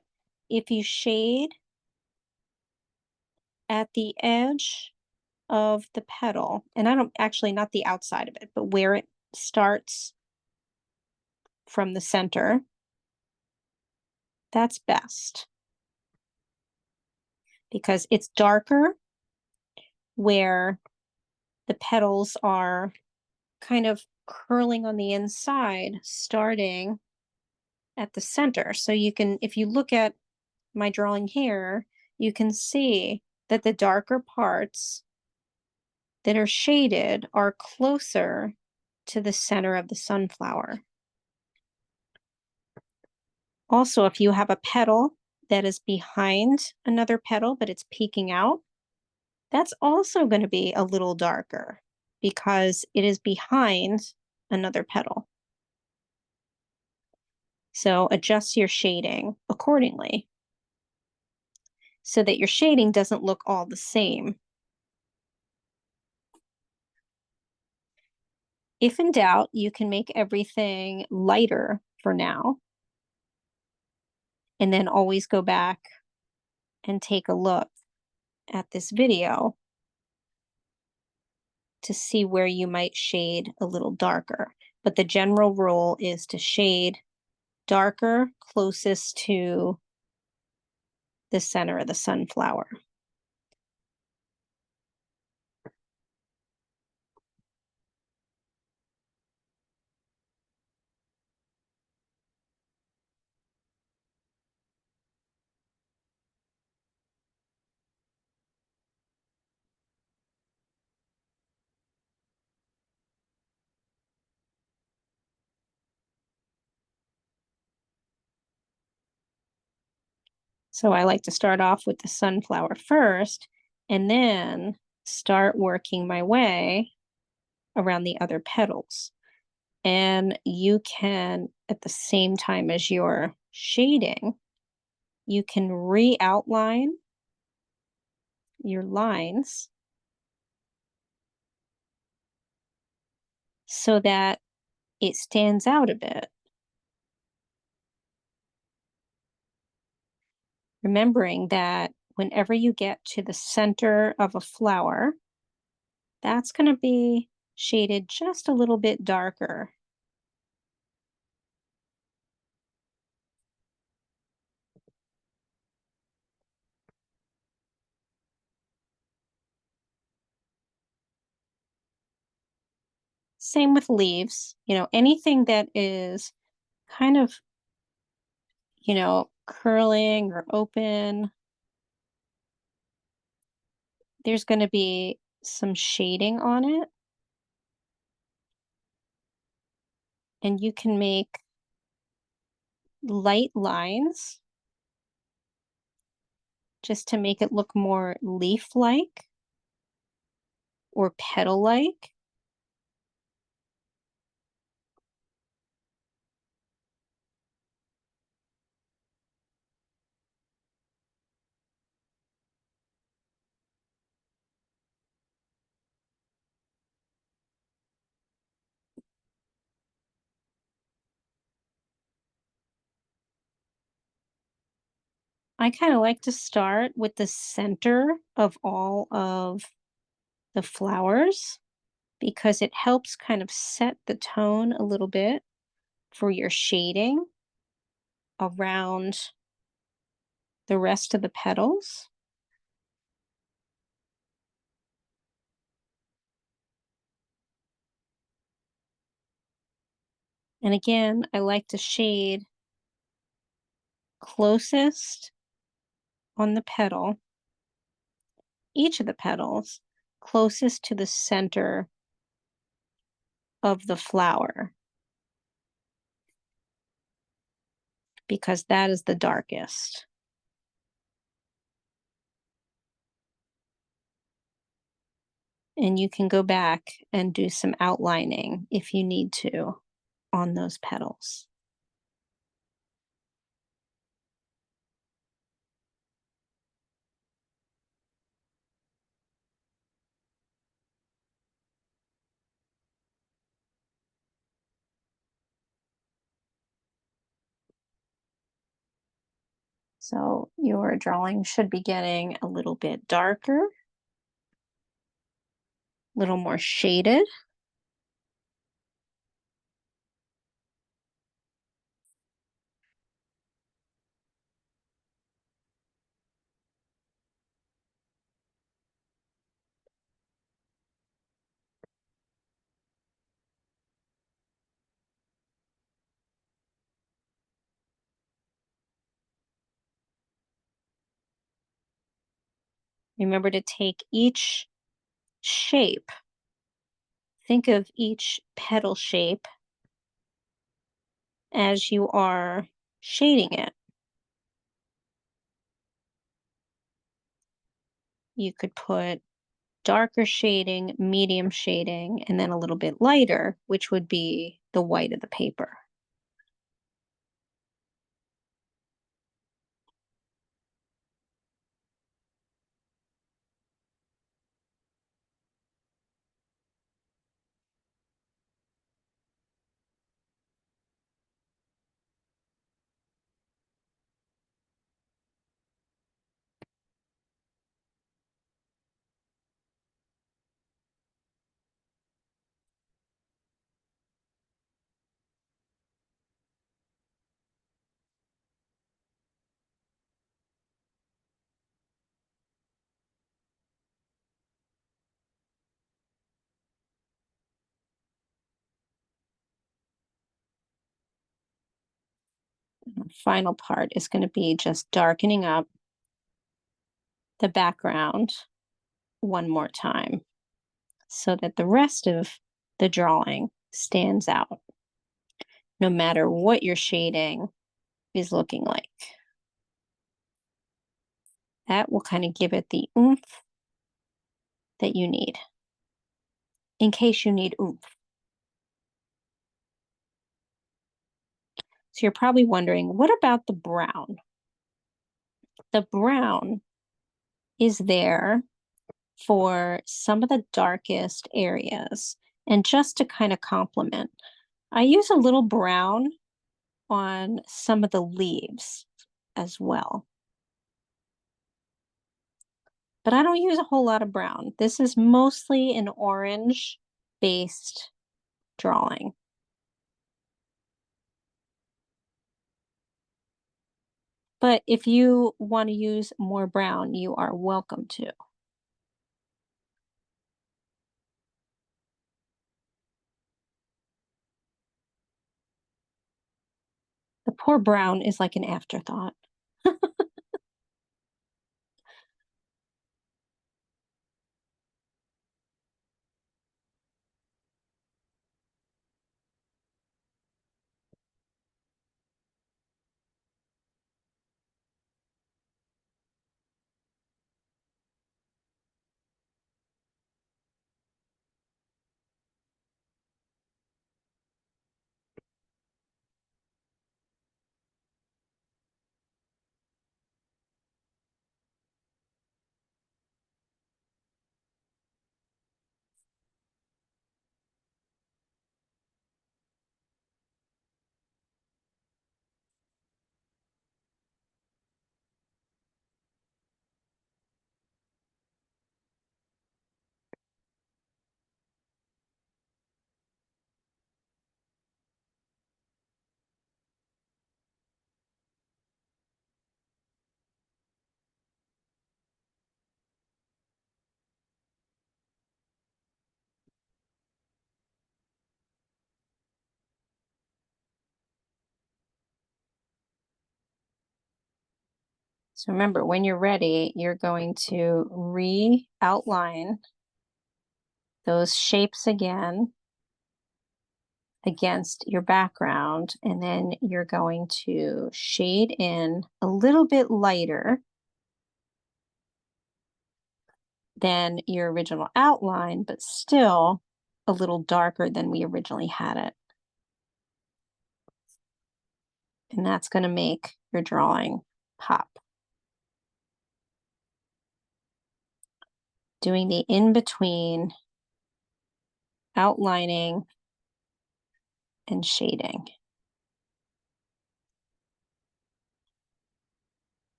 if you shade at the edge of the petal, and I don't actually, not the outside of it, but where it starts from the center, that's best because it's darker where the petals are kind of curling on the inside, starting at the center. So you can, if you look at my drawing here, you can see that the darker parts that are shaded are closer to the center of the sunflower. Also, if you have a petal that is behind another petal, but it's peeking out, that's also going to be a little darker because it is behind another petal. So adjust your shading accordingly so that your shading doesn't look all the same. If in doubt, you can make everything lighter for now, and then always go back and take a look at this video to see where you might shade a little darker. But the general rule is to shade darker closest to the center of the sunflower. So I like to start off with the sunflower first and then start working my way around the other petals. And you can, at the same time as you're shading, you can re-outline your lines so that it stands out a bit. Remembering that whenever you get to the center of a flower, that's going to be shaded just a little bit darker. Same with leaves, anything that is kind of, curling or open, there's going to be some shading on it. And you can make light lines just to make it look more leaf-like or petal-like. I kind of like to start with the center of all of the flowers because it helps kind of set the tone a little bit for your shading around the rest of the petals. And again, I like to shade closest on the petal, each of the petals, closest to the center of the flower, because that is the darkest. And you can go back and do some outlining if you need to on those petals. So your drawing should be getting a little bit darker, a little more shaded. Remember to take each shape, think of each petal shape as you are shading it. You could put darker shading, medium shading, and then a little bit lighter, which would be the white of the paper. The final part is going to be just darkening up the background one more time so that the rest of the drawing stands out, no matter what your shading is looking like. That will kind of give it the oomph that you need, in case you need oomph. So you're probably wondering, what about the brown? The brown is there for some of the darkest areas. And just to kind of complement, I use a little brown on some of the leaves as well. But I don't use a whole lot of brown. This is mostly an orange-based drawing. But if you want to use more brown, you are welcome to. The poor brown is like an afterthought. So remember, when you're ready, you're going to re-outline those shapes again against your background, and then you're going to shade in a little bit lighter than your original outline, but still a little darker than we originally had it. And that's going to make your drawing pop. Doing the in-between outlining and shading.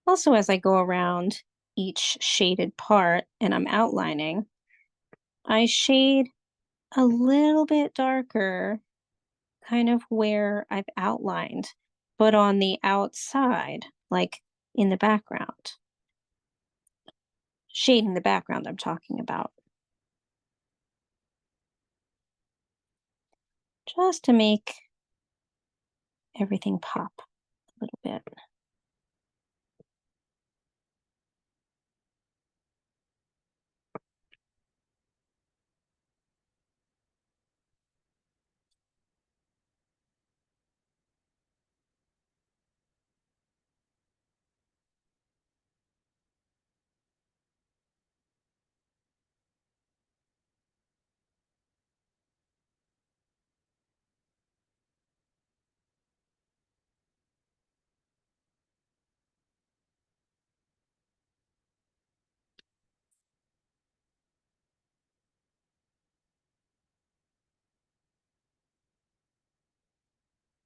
Also, as I go around each shaded part and I'm outlining, I shade a little bit darker, kind of where I've outlined, but on the outside, like in the background. Shading the background I'm talking about. Just to make everything pop a little bit.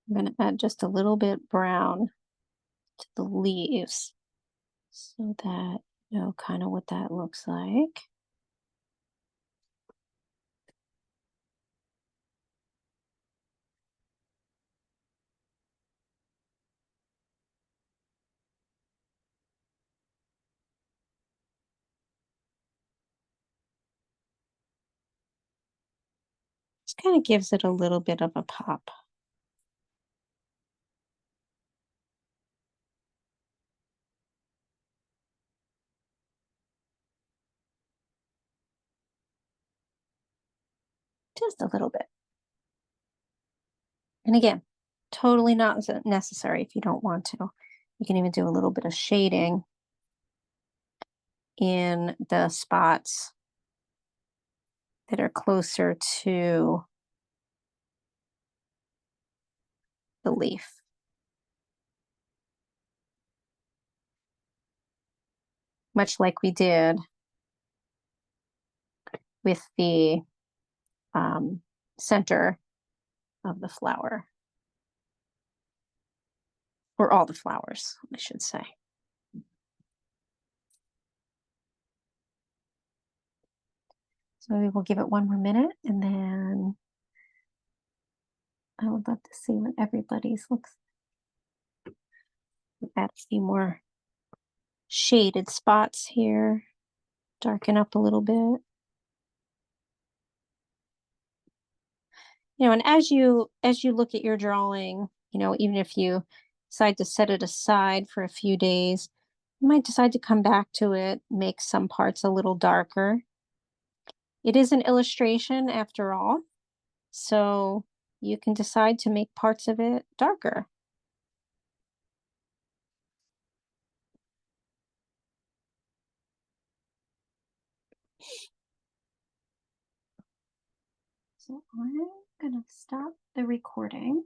I'm going to add just a little bit brown to the leaves so that you know kind of what that looks like. Just kind of gives it a little bit of a pop. Just a little bit. And again, totally not necessary if you don't want to. You can even do a little bit of shading in the spots that are closer to the leaf. Much like we did with the center of the flower. Or all the flowers, I should say. So we will give it one more minute and then I would love to see what everybody's looks like. Add a few more shaded spots here. Darken up a little bit. You know, and as you look at your drawing, you know, even if you decide to set it aside for a few days, you might decide to come back to it, make some parts a little darker. It is an illustration after all, so you can decide to make parts of it darker. So I'm gonna stop the recording.